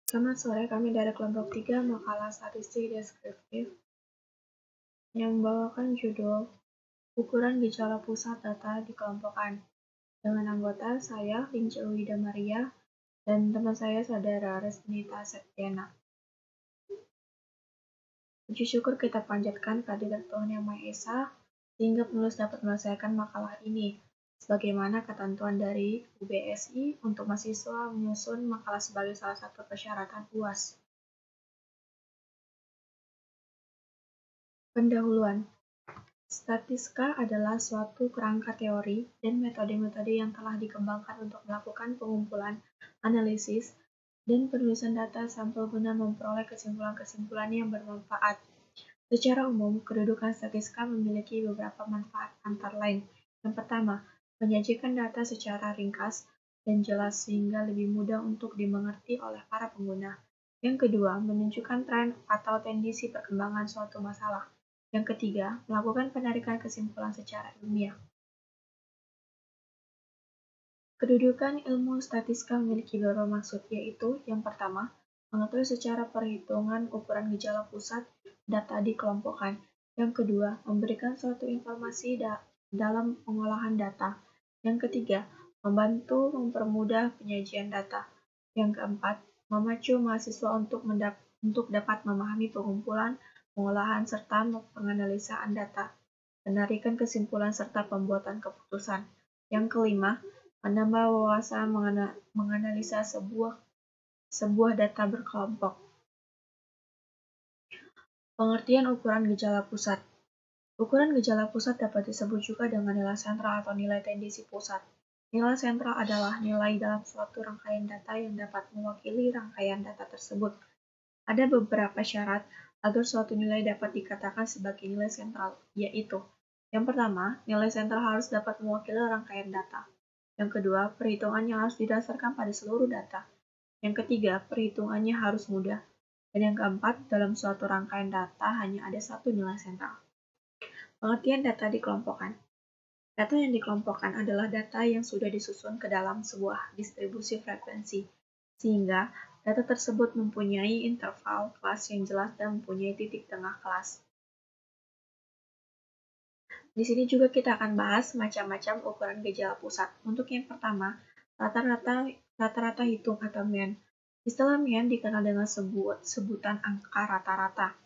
Selamat sore, kami dari kelompok 3 makalah statistik deskriptif yang membawakan judul Ukuran Gejala Pusat Data dikelompokkan. Dengan anggota saya, Lince Wida Maria, dan teman saya, Saudara Resnita Septiana. Puji syukur kita panjatkan kehadirat Tuhan Yang Maha Esa, sehingga penulis dapat menyelesaikan makalah ini. Sebagaimana ketentuan dari UBSI untuk mahasiswa menyusun makalah sebagai salah satu persyaratan UAS. Pendahuluan. Statistika adalah suatu kerangka teori dan metode-metode yang telah dikembangkan untuk melakukan pengumpulan, analisis, dan penulisan data sampel guna memperoleh kesimpulan-kesimpulan yang bermanfaat. Secara umum, kedudukan statistika memiliki beberapa manfaat antara lain. Yang pertama, menyajikan data secara ringkas dan jelas sehingga lebih mudah untuk dimengerti oleh para pengguna. Yang kedua, menunjukkan tren atau tendensi perkembangan suatu masalah. Yang ketiga, melakukan penarikan kesimpulan secara ilmiah. Kedudukan ilmu statistika memiliki beberapa maksud, yaitu yang pertama, mengetahui secara perhitungan ukuran gejala pusat data dikelompokkan. Yang kedua, memberikan suatu informasi dalam pengolahan data. Yang ketiga, membantu mempermudah penyajian data. Yang keempat, memacu mahasiswa untuk dapat memahami pengumpulan, pengolahan, serta penganalisaan data, penarikan kesimpulan, serta pembuatan keputusan. Yang kelima, menambah wawasan menganalisa sebuah data berkelompok. Pengertian ukuran gejala pusat. Ukuran gejala pusat dapat disebut juga dengan nilai sentral atau nilai tendensi pusat. Nilai sentral adalah nilai dalam suatu rangkaian data yang dapat mewakili rangkaian data tersebut. Ada beberapa syarat agar suatu nilai dapat dikatakan sebagai nilai sentral, yaitu yang pertama, nilai sentral harus dapat mewakili rangkaian data. Yang kedua, perhitungannya harus didasarkan pada seluruh data. Yang ketiga, perhitungannya harus mudah. Dan yang keempat, dalam suatu rangkaian data hanya ada satu nilai sentral. Pengertian data dikelompokkan. Data yang dikelompokkan adalah data yang sudah disusun ke dalam sebuah distribusi frekuensi, sehingga data tersebut mempunyai interval kelas yang jelas dan mempunyai titik tengah kelas. Di sini juga kita akan bahas macam-macam ukuran gejala pusat. Untuk yang pertama, rata-rata hitung atau mean. Istilah mean dikenal dengan sebutan angka rata-rata.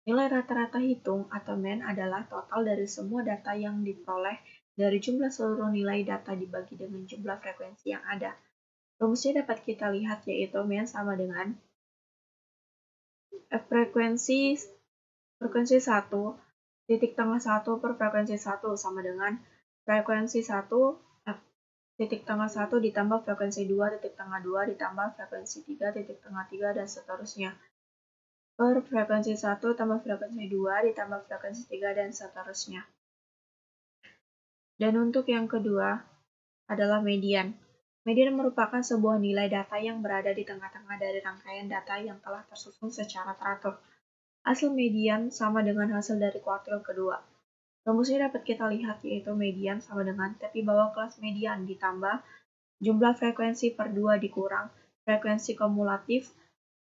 Nilai rata-rata hitung atau mean adalah total dari semua data yang diperoleh dari jumlah seluruh nilai data dibagi dengan jumlah frekuensi yang ada. Rumusnya dapat kita lihat, yaitu mean sama dengan frekuensi 1 titik tengah 1 per frekuensi 1 sama dengan frekuensi 1 titik tengah 1 ditambah frekuensi 2 titik tengah 2 ditambah frekuensi 3 titik tengah 3 dan seterusnya. Per frekuensi 1 tambah frekuensi 2 ditambah frekuensi 3 dan seterusnya. Dan untuk yang kedua adalah median. Median merupakan sebuah nilai data yang berada di tengah-tengah dari rangkaian data yang telah tersusun secara teratur. Hasil median sama dengan hasil dari kuartil kedua. Rumusnya dapat kita lihat, yaitu median sama dengan tepi bawah kelas median ditambah jumlah frekuensi per 2 dikurang frekuensi kumulatif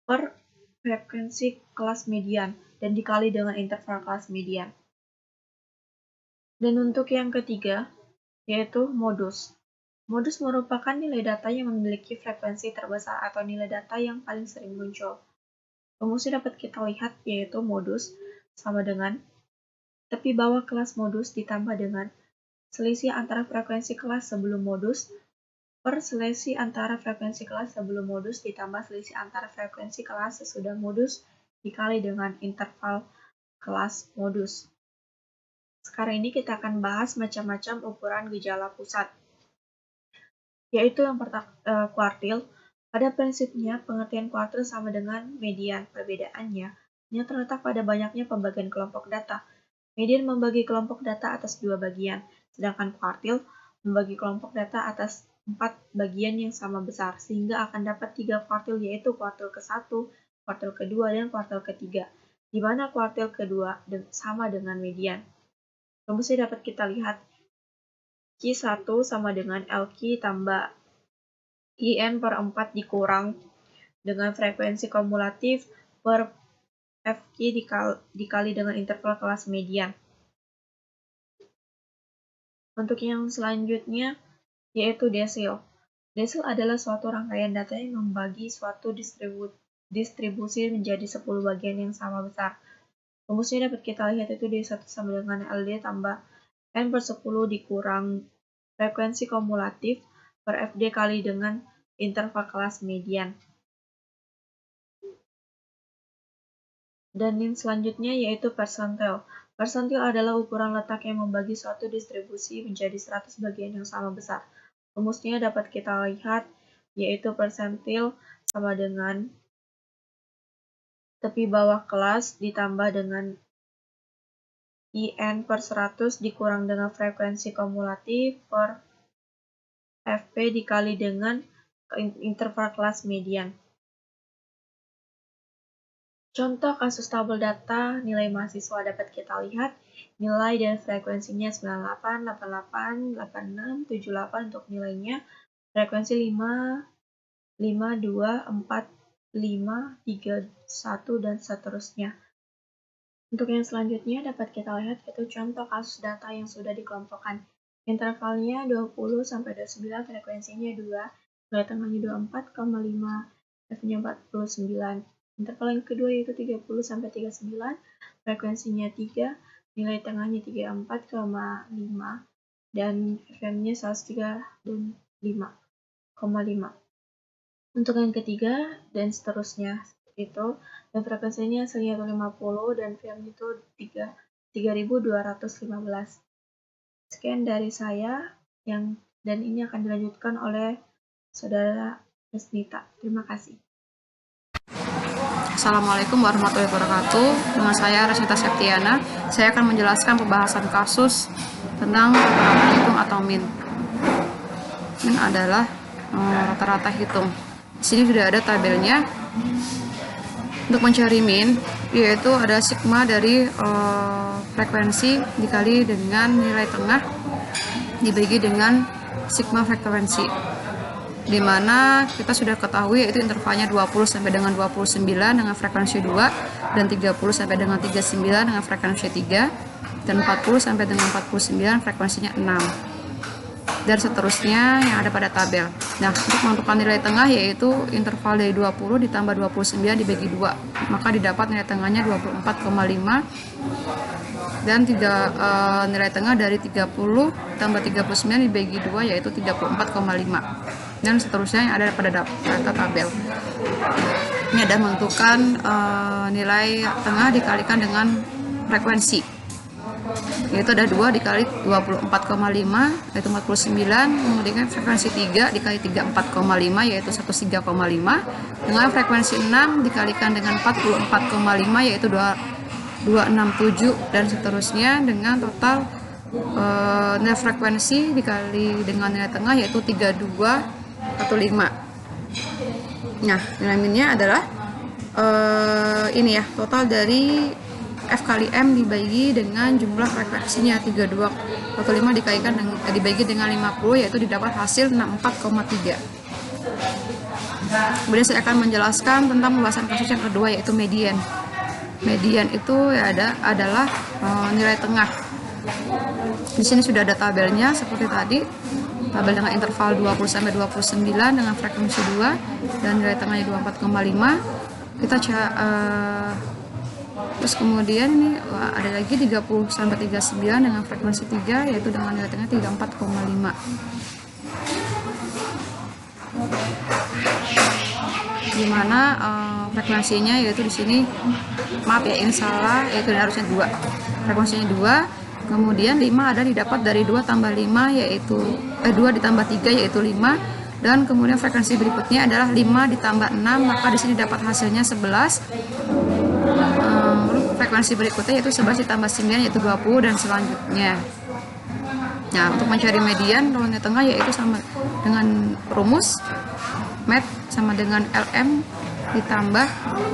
per frekuensi kelas median dan dikali dengan interval kelas median. Dan untuk yang ketiga, yaitu modus. Modus merupakan nilai data yang memiliki frekuensi terbesar atau nilai data yang paling sering muncul. Rumusnya dapat kita lihat, yaitu modus sama dengan tepi bawah kelas modus ditambah dengan selisih antara frekuensi kelas sebelum modus per selisih antara frekuensi kelas sebelum modus ditambah selisih antara frekuensi kelas sesudah modus dikali dengan interval kelas modus. Sekarang ini kita akan bahas macam-macam ukuran gejala pusat, yaitu yang pertama kuartil. Pada prinsipnya, pengertian kuartil sama dengan median. Perbedaannya hanya terletak pada banyaknya pembagian kelompok data. Median membagi kelompok data atas 2 bagian, sedangkan kuartil membagi kelompok data atas 4 bagian yang sama besar, sehingga akan dapat 3 kuartil, yaitu kuartil ke-1, kuartil kedua, dan kuartil ketiga, di mana kuartil kedua sama dengan median. Rumusnya dapat kita lihat, Q1 sama dengan LQ tambah IN per 4 dikurang dengan frekuensi kumulatif per Fq dikali dengan interval kelas median. Untuk yang selanjutnya yaitu desil. Desil adalah suatu rangkaian data yang membagi suatu distribusi menjadi 10 bagian yang sama besar. Rumusnya dapat kita lihat itu D1 sama dengan LD tambah N per 10 dikurang frekuensi kumulatif per Fd kali dengan interval kelas median. Dan yang selanjutnya yaitu persentil. Persentil adalah ukuran letak yang membagi suatu distribusi menjadi 100 bagian yang sama besar. Rumusnya dapat kita lihat yaitu persentil sama dengan tepi bawah kelas ditambah dengan IN per 100 dikurang dengan frekuensi kumulatif per Fp dikali dengan interval kelas median. Contoh kasus tabel data nilai mahasiswa dapat kita lihat nilai dan frekuensinya 98, 88, 86, 78 untuk nilainya, frekuensi 5, 5, 2, 4, 5, 3, 1, dan seterusnya. Untuk yang selanjutnya dapat kita lihat yaitu contoh kasus data yang sudah dikelompokkan. Intervalnya 20 sampai 29, frekuensinya 2, nilai tengahnya 24,5, F-nya 49. Interval yang kedua yaitu 30 sampai 39, frekuensinya 3, nilai tengahnya 34,5 dan FM-nya 103 dan 5,5. Untuk yang ketiga dan seterusnya itu, dan frekuensinya hasilnya 50 dan FM itu 3215. Sekian dari saya dan ini akan dilanjutkan oleh Saudara Resnita. Terima kasih. Assalamualaikum warahmatullahi wabarakatuh. Dengan saya Resnita Septiana, saya akan menjelaskan pembahasan kasus tentang rata hitung atau min. Min adalah rata-rata hitung. Di sini sudah ada tabelnya. Untuk mencari min, yaitu ada sigma dari frekuensi dikali dengan nilai tengah dibagi dengan sigma frekuensi, di mana kita sudah ketahui yaitu intervalnya 20 sampai dengan 29 dengan frekuensi 2 dan 30 sampai dengan 39 dengan frekuensi 3 dan 40 sampai dengan 49 frekuensinya 6 dan seterusnya yang ada pada tabel. Nah, untuk menentukan nilai tengah yaitu interval dari 20 ditambah 29 dibagi 2, maka didapat nilai tengahnya 24,5 dan nilai tengah dari 30 tambah 39 dibagi 2 yaitu 34,5 dan seterusnya yang ada pada data tabel. Ini ada menentukan nilai tengah dikalikan dengan frekuensi, yaitu ada 2 dikali 24,5 yaitu 49, kemudian frekuensi 3 dikali 34,5 yaitu 103,5, dengan frekuensi 6 dikalikan dengan 44,5 yaitu 267 dan seterusnya dengan total nilai frekuensi dikali dengan nilai tengah yaitu 3215. Nah, nilai minnya adalah ini ya, total dari F kali M dibagi dengan jumlah frekuensinya 3215 dibagi dengan 50 yaitu didapat hasil 64,3. Kemudian saya akan menjelaskan tentang pembahasan kasus yang kedua yaitu median. Median itu adalah nilai tengah. Di sini sudah ada tabelnya seperti tadi. Tabel dengan interval 20 sampai 29 dengan frekuensi 2 dan nilai tengahnya 24,5. Kita terus kemudian ini ada lagi 30 sampai 39 dengan frekuensi 3 yaitu dengan nilai tengah 34,5. Dimana frekuensinya yaitu di sini maaf ya ini salah, yaitu harusnya 2. Frekuensinya 2, kemudian 5 ada didapat dari 2 tambah 5 yaitu 2 ditambah 3 yaitu 5. Dan kemudian frekuensi berikutnya adalah 5 ditambah 6, maka di sini dapat hasilnya 11. Frekuensi berikutnya yaitu 11 ditambah 9 yaitu 20 dan selanjutnya. Nah, untuk mencari median nilai tengah yaitu sama dengan rumus MET sama dengan LM ditambah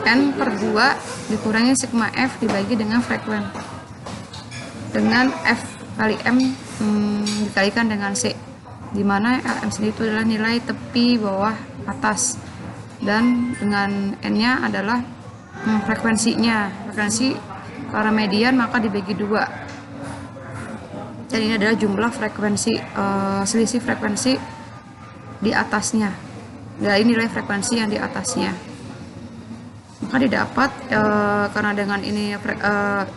N per 2 dikurangi sigma F dibagi dengan frekuensi dengan F kali M dikalikan dengan C, di mana LM sendiri itu adalah nilai tepi bawah atas dan dengan N-nya adalah frekuensinya. Frekuensi para median maka dibagi 2. Dan ini adalah jumlah frekuensi, selisih frekuensi di atasnya, dari nilai frekuensi yang di atasnya. Maka didapat karena dengan ini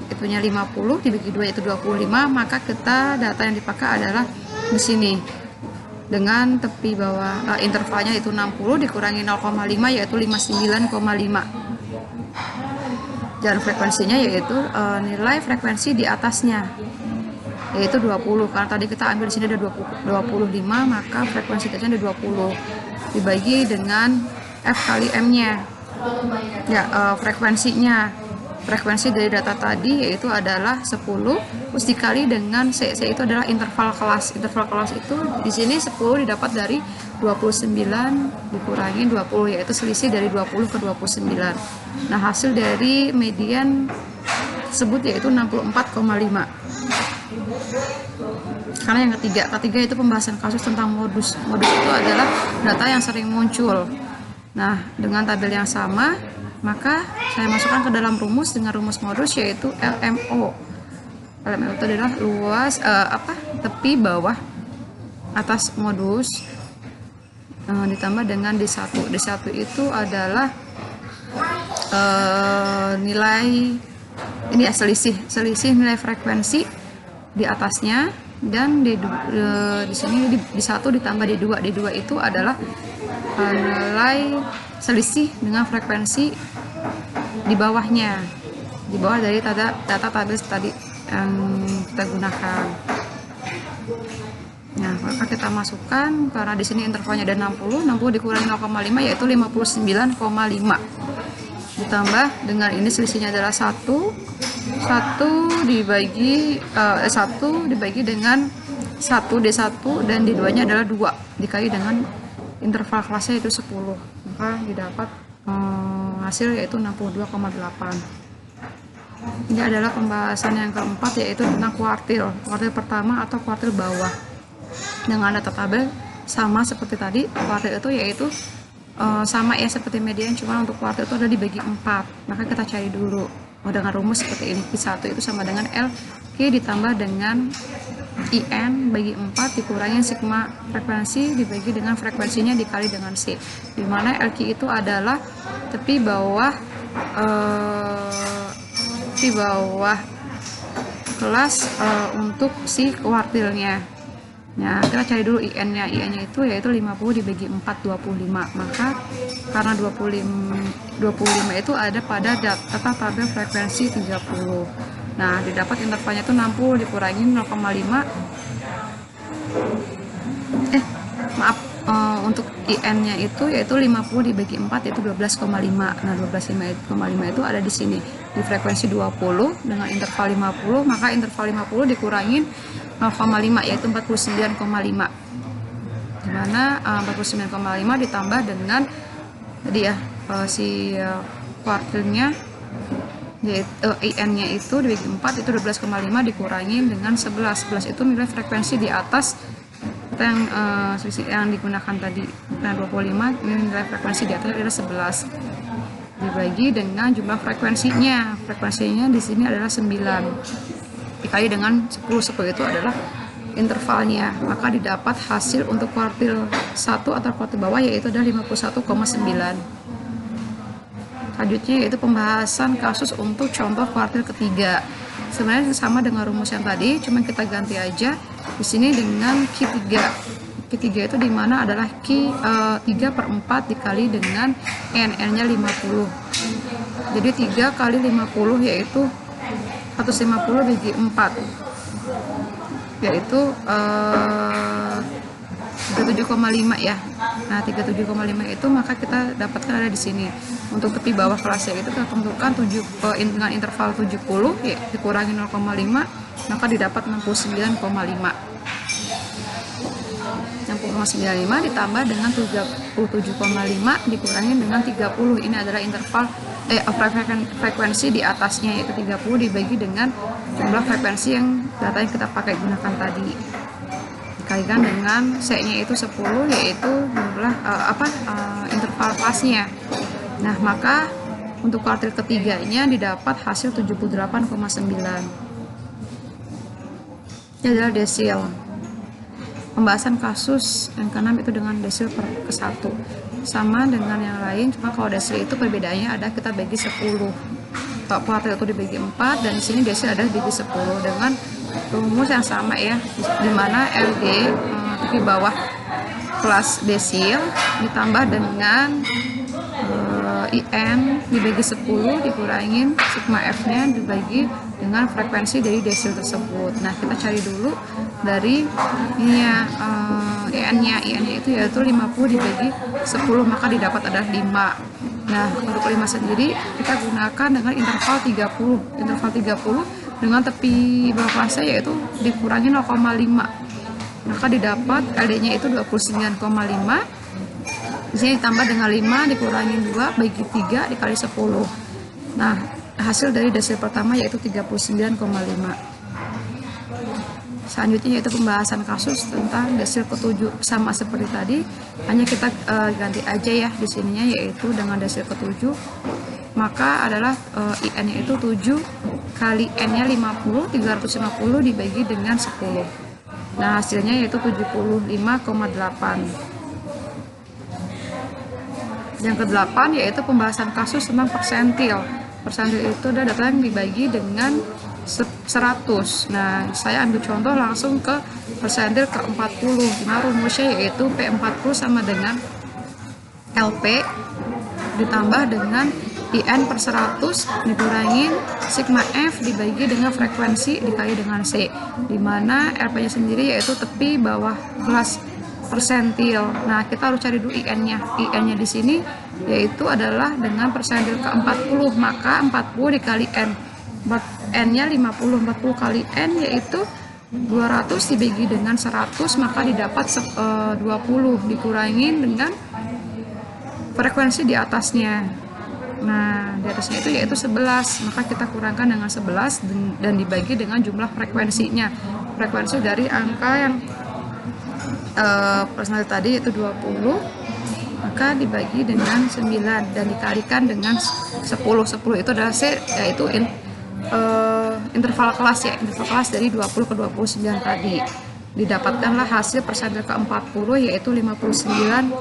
itunya 50 dibagi 2 itu 25, maka kita data yang dipakai adalah di sini dengan tepi bawah intervalnya itu 60 dikurangi 0,5 yaitu 59,5. Dan frekuensinya yaitu nilai frekuensi di atasnya yaitu 20, karena tadi kita ambil di sini ada 25, maka frekuensi atasnya ada 20 dibagi dengan F kali M-nya. Ya, frekuensi dari data tadi yaitu adalah 10 terus dikali dengan C itu adalah interval kelas. Interval kelas itu di sini 10 didapat dari 29 dikurangi 20 yaitu selisih dari 20 ke 29. Nah, hasil dari median tersebut yaitu 64,5. Karena yang ketiga itu pembahasan kasus tentang modus. Modus itu adalah data yang sering muncul. Nah, dengan tabel yang sama, maka saya masukkan ke dalam rumus dengan rumus modus yaitu LMO. LMO itu adalah luas tepi bawah atas modus ditambah dengan D1. D1 itu adalah nilai ini ya, selisih nilai frekuensi di atasnya, dan di sini D1 ditambah D2. D2 itu adalah nilai selisih dengan frekuensi di bawahnya, di bawah dari data tabel tadi yang kita gunakan. Nah, maka kita masukkan karena di sini intervalnya ada 60 dikurangi 0,5 yaitu 59,5 ditambah dengan ini selisihnya adalah 1 dibagi dengan 1 D1 dan D2 nya adalah 2 dikali dengan interval kelasnya itu 10, maka didapat hasil yaitu 62,8. Ini adalah pembahasan yang keempat yaitu tentang kuartil pertama atau kuartil bawah. Dengan data tabel sama seperti tadi, kuartil itu yaitu sama ya seperti median, cuma untuk kuartil itu ada dibagi 4. Maka kita cari dulu dengan rumus seperti ini. Q1 itu sama dengan LQ ditambah dengan IN bagi 4 dikurangi sigma frekuensi dibagi dengan frekuensinya dikali dengan C, dimana LQ itu adalah tepi bawah kelas untuk si kuartilnya. Nah, kita cari dulu IN-nya. IN-nya itu yaitu 50 dibagi 4, 25. Maka karena 25 itu ada pada data tabel frekuensi 30. Nah, didapat intervalnya itu 60 dikurangi 0,5. Untuk IN-nya itu yaitu 50 dibagi 4 yaitu 12,5. Nah, 12,5 itu ada di sini di frekuensi 20 dengan interval 50, maka interval 50 dikurangin 0,5 yaitu 49,5. Dimana 49,5 ditambah dengan tadi ya kuartilnya yaitu IN-nya itu dibagi 4 itu 12,5 dikurangi dengan 11. 11 itu nilai frekuensi di atas yang digunakan tadi. Nah, 25 ini nilai frekuensi di atas adalah 11 dibagi dengan jumlah frekuensinya. Frekuensinya di sini adalah 9 dikali dengan 10. 10 itu adalah intervalnya, maka didapat hasil untuk kuartil 1 atau kuartil bawah yaitu adalah 51,9. Selanjutnya yaitu pembahasan kasus untuk contoh kuartil ketiga. Sebenarnya sama dengan rumus yang tadi, cuma kita ganti aja di sini dengan Q3. Q3 itu dimana adalah Q 3/4 dikali dengan N-nya 50. Jadi 3 kali 50 yaitu 150 bagi 4 yaitu 37,5 ya. Nah, 37,5 itu maka kita dapatkan ada di sini. Untuk tepi bawah kelasnya itu kita tentukan dengan interval 70 ya, dikurangi 0,5 maka didapat 69,5. 60,95 ditambah dengan 37,5 dikurangi dengan 30. Ini adalah interval frekuensi di atasnya yaitu 30 dibagi dengan jumlah frekuensi yang data yang kita pakai gunakan tadi. Dikalikan dengan C-nya itu 10 yaitu jumlah interval kelasnya. Nah, maka untuk kuartil ketiganya didapat hasil 78,9. Ini adalah desil. Pembahasan kasus yang ke-6 itu dengan desil per ke-1. Sama dengan yang lain, cuma kalau desil itu perbedaannya ada kita bagi 10. Kalau kuartil itu dibagi 4 dan di sini desil ada dibagi 10 dengan rumus yang sama ya, di mana LD di bawah kelas desil ditambah dengan IN dibagi 10 dikurangin sigma F-nya dibagi dengan frekuensi dari desil tersebut. Nah, kita cari dulu dari ini ya, IN-nya itu yaitu 50 dibagi 10, maka didapat adalah 5. Nah, untuk 5 sendiri kita gunakan dengan interval 30. Interval 30 dengan tepi bawah kelasnya yaitu dikurangi 0,5. Maka didapat LD-nya itu 29,5. Di sini ditambah dengan 5 dikurangi 2 bagi 3 dikali 10. Nah, hasil dari desil pertama yaitu 39,5. Selanjutnya yaitu pembahasan kasus tentang desil ke-7, sama seperti tadi, hanya kita ganti aja ya di sininya yaitu dengan desil ke-7, maka adalah IN-nya itu 7 kali N-nya 50, 350 dibagi dengan 10. Nah, hasilnya yaitu 75,8. Yang ke-8 yaitu pembahasan kasus tentang persentil. Persentil itu adalah data yang dibagi dengan 100. Nah, saya ambil contoh langsung ke persentil ke-40. Nah, rumusnya yaitu P40 sama dengan LP ditambah dengan IN per 100 dikurangin sigma F dibagi dengan frekuensi dikali dengan C, dimana LP-nya sendiri yaitu tepi bawah kelas persentil. Nah, kita harus cari dulu IN-nya. IN-nya di sini yaitu adalah dengan persentil ke-40, maka 40 dikali N. N-nya 50, 40 kali N yaitu 200 dibagi dengan 100, maka didapat 20 dikurangin dengan frekuensi di atasnya. Nah, di atasnya itu yaitu 11, maka kita kurangkan dengan 11 dan dibagi dengan jumlah frekuensinya. Frekuensi dari angka yang personal tadi itu 20, maka dibagi dengan 9 dan dikalikan dengan 10. 10 itu adalah C, yaitu interval kelas ya, interval kelas dari 20 ke 29 tadi. Didapatkanlah hasil persentil ke-40 yaitu 59,5.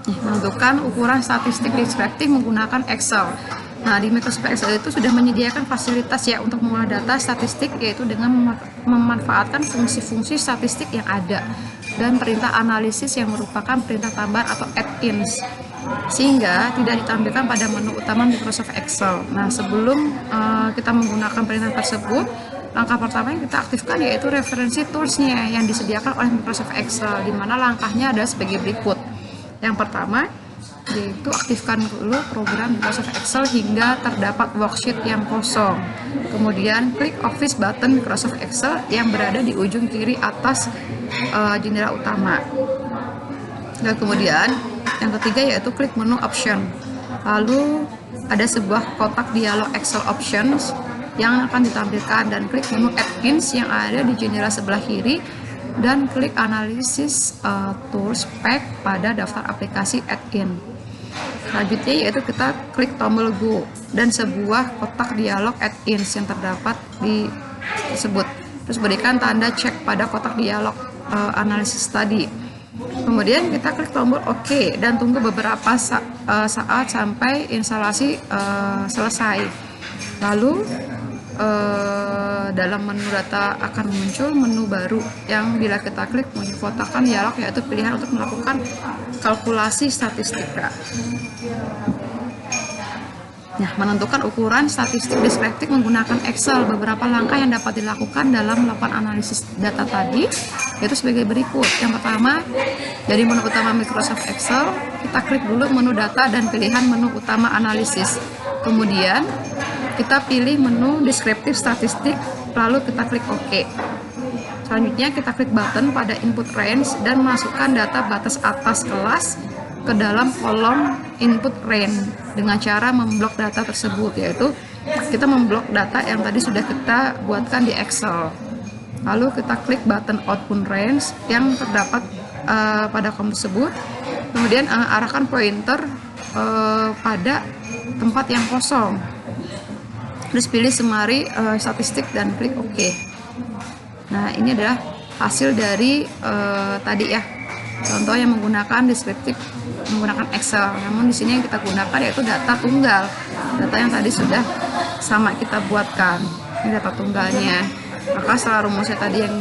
Menentukan ukuran statistik deskriptif menggunakan Excel. Nah, di Microsoft Excel itu sudah menyediakan fasilitas ya untuk mengolah data statistik, yaitu dengan memanfaatkan fungsi-fungsi statistik yang ada dan perintah analisis yang merupakan perintah tambahan atau add-ins, sehingga tidak ditampilkan pada menu utama Microsoft Excel. Nah, sebelum kita menggunakan perintah tersebut, langkah pertama yang kita aktifkan yaitu referensi toolsnya yang disediakan oleh Microsoft Excel, di mana langkahnya adalah sebagai berikut. Yang pertama yaitu aktifkan dulu program Microsoft Excel hingga terdapat worksheet yang kosong. Kemudian klik Office button Microsoft Excel yang berada di ujung kiri atas jendela utama. Dan kemudian yang ketiga yaitu klik menu option. Lalu ada sebuah kotak dialog Excel options yang akan ditampilkan, dan klik menu add-ins yang ada di jendela sebelah kiri dan klik analisis tools pack pada daftar aplikasi add-in. Selanjutnya yaitu kita klik tombol Go dan sebuah kotak dialog add-ins yang terdapat di tersebut. Terus berikan tanda cek pada kotak dialog analisis tadi. Kemudian kita klik tombol OK dan tunggu beberapa saat sampai instalasi selesai. Lalu dalam menu data akan muncul menu baru yang bila kita klik menginfotakan dialog, yaitu pilihan untuk melakukan kalkulasi statistika. Nah, menentukan ukuran statistik deskriptif menggunakan Excel. Beberapa langkah yang dapat dilakukan dalam melakukan analisis data tadi yaitu sebagai berikut. Yang pertama, dari menu utama Microsoft Excel, kita klik dulu menu data dan pilihan menu utama analisis. Kemudian kita pilih menu deskriptif statistik, lalu kita klik OK. Selanjutnya kita klik button pada input range dan masukkan data batas atas kelas ke dalam kolom input range dengan cara memblok data tersebut, yaitu kita memblok data yang tadi sudah kita buatkan di Excel. Lalu kita klik button output range yang terdapat pada kolom tersebut, kemudian arahkan pointer pada tempat yang kosong, terus pilih semari statistik dan klik OK. Nah, ini adalah hasil dari tadi ya, contoh yang menggunakan deskriptif menggunakan Excel. Namun di sini yang kita gunakan yaitu data tunggal, data yang tadi sudah sama kita buatkan. Ini data tunggalnya. Maka setelah rumusnya tadi yang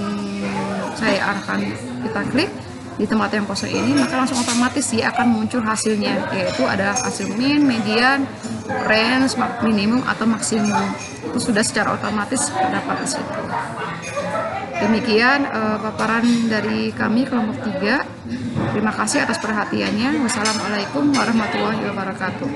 saya arahkan kita klik di tempat yang kosong ini, maka langsung otomatis dia akan muncul hasilnya, yaitu ada hasil min, median, range, minimum atau maksimum. Itu sudah secara otomatis terdapat di situ. Demikian paparan dari kami kelompok 3. Terima kasih atas perhatiannya. Wassalamualaikum warahmatullahi wabarakatuh.